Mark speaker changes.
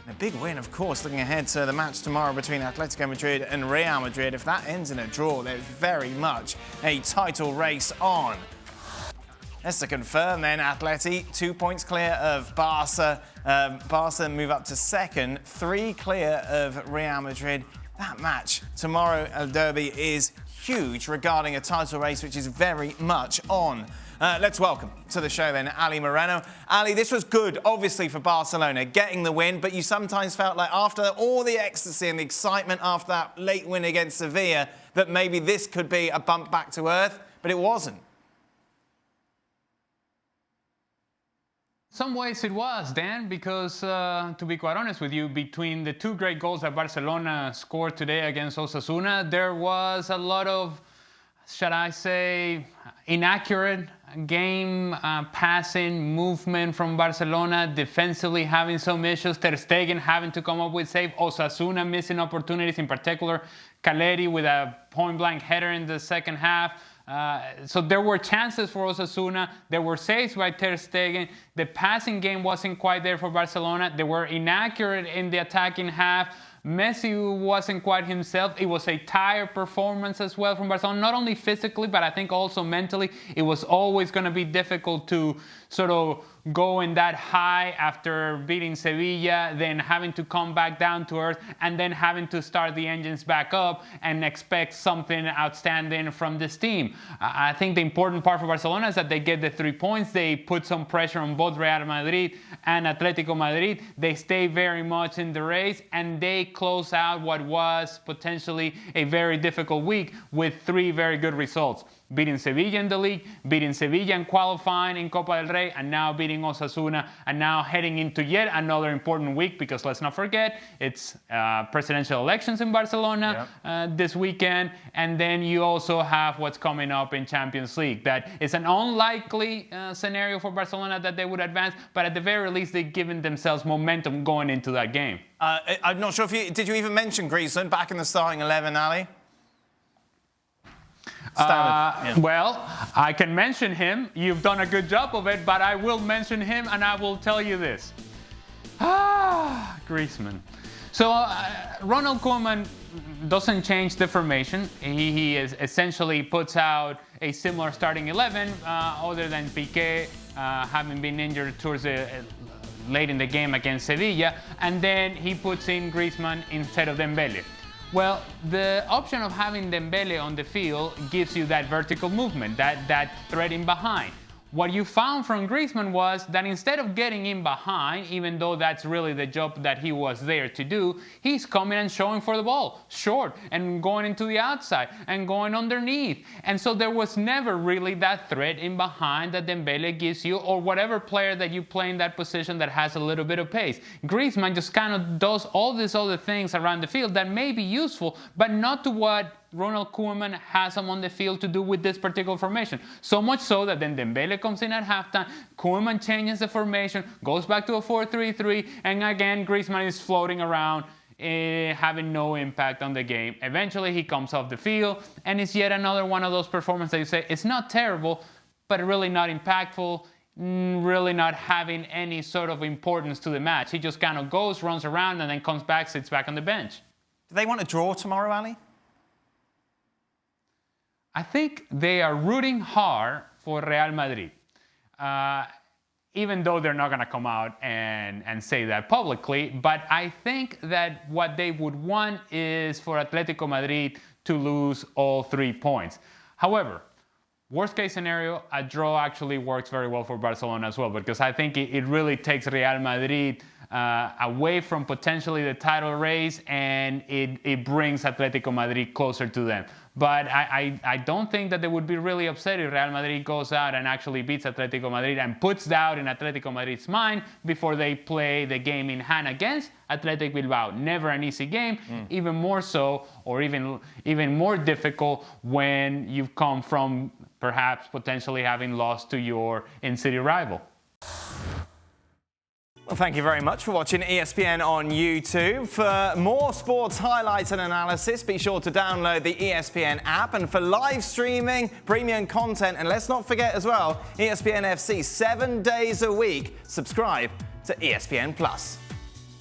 Speaker 1: A big win, of course, looking ahead to the match tomorrow between Atletico Madrid and Real Madrid. If that ends in a draw, there's very much a title race on. Just to confirm then, Atleti, 2 points clear of Barca. Barca move up to second, 3 clear of Real Madrid. That match tomorrow, El Derby, is huge regarding a title race which is very much on. Let's welcome to the show then Ali Moreno. Ali, this was good, obviously, for Barcelona, getting the win, but you sometimes felt like after all the ecstasy and the excitement after that late win against Sevilla, that maybe this could be a bump back to earth, but it wasn't.
Speaker 2: Some ways it was, Dan, because to be quite honest with you, between the 2 great goals that Barcelona scored today against Osasuna, there was a lot of, shall I say, inaccurate game passing movement from Barcelona, defensively having some issues, Ter Stegen having to come up with save, Osasuna missing opportunities, in particular Caleri with a point-blank header in the second half. So there were chances for Osasuna, there were saves by Ter Stegen, the passing game wasn't quite there for Barcelona, they were inaccurate in the attacking half. Messi wasn't quite himself. It was a tired performance as well from Barcelona, not only physically, but I think also mentally. It was always going to be difficult to sort of go in that high after beating Sevilla, then having to come back down to earth, and then having to start the engines back up and expect something outstanding from this team. I think the important part for Barcelona is that they get the 3 points. They put some pressure on both Real Madrid and Atletico Madrid. They stay very much in the race, and they close out what was potentially a very difficult week with 3 very good results. Beating Sevilla in the league, beating Sevilla in qualifying in Copa del Rey, and now beating Osasuna, and now heading into yet another important week, because let's not forget, it's presidential elections in Barcelona this weekend, and then you also have what's coming up in Champions League. That is an unlikely scenario for Barcelona that they would advance, but at the very least, they've given themselves momentum going into that game.
Speaker 1: I'm not sure if did you even mention Griezmann back in the starting 11, Ali?
Speaker 2: Well, I can mention him. You've done a good job of it, but I will mention him, and I will tell you this. Griezmann. So Ronald Koeman doesn't change the formation. He is essentially puts out a similar starting 11, other than Piqué having been injured towards late in the game against Sevilla, and then he puts in Griezmann instead of Dembele. Well, the option of having Dembele on the field gives you that vertical movement, that threat in behind. What you found from Griezmann was that instead of getting in behind, even though that's really the job that he was there to do, he's coming and showing for the ball, short, and going into the outside, and going underneath. And so there was never really that threat in behind that Dembele gives you, or whatever player that you play in that position that has a little bit of pace. Griezmann just kind of does all these other things around the field that may be useful, but not to what Ronald Koeman has him on the field to do with this particular formation. So much so that then Dembele comes in at halftime, Koeman changes the formation, goes back to a 4-3-3, and again Griezmann is floating around, having no impact on the game. Eventually he comes off the field, and it's yet another one of those performances that you say, it's not terrible, but really not impactful, really not having any sort of importance to the match. He just kind of goes, runs around, and then comes back, sits back on the bench.
Speaker 1: Do they want to draw tomorrow, Ali?
Speaker 2: I think they are rooting hard for Real Madrid, even though they're not going to come out and say that publicly. But I think that what they would want is for Atletico Madrid to lose all 3 points. However, worst case scenario, a draw actually works very well for Barcelona as well, because I think it really takes Real Madrid away from potentially the title race, and it brings Atletico Madrid closer to them. But I don't think that they would be really upset if Real Madrid goes out and actually beats Atletico Madrid and puts doubt in Atletico Madrid's mind before they play the game in hand against Athletic Bilbao. Never an easy game, even more so, or even more difficult when you've come from perhaps potentially having lost to your in-city rival.
Speaker 1: Well, thank you very much for watching ESPN on YouTube. For more sports highlights and analysis, be sure to download the ESPN app. And for live streaming, premium content, and let's not forget as well, ESPN FC 7 days a week. Subscribe to ESPN+.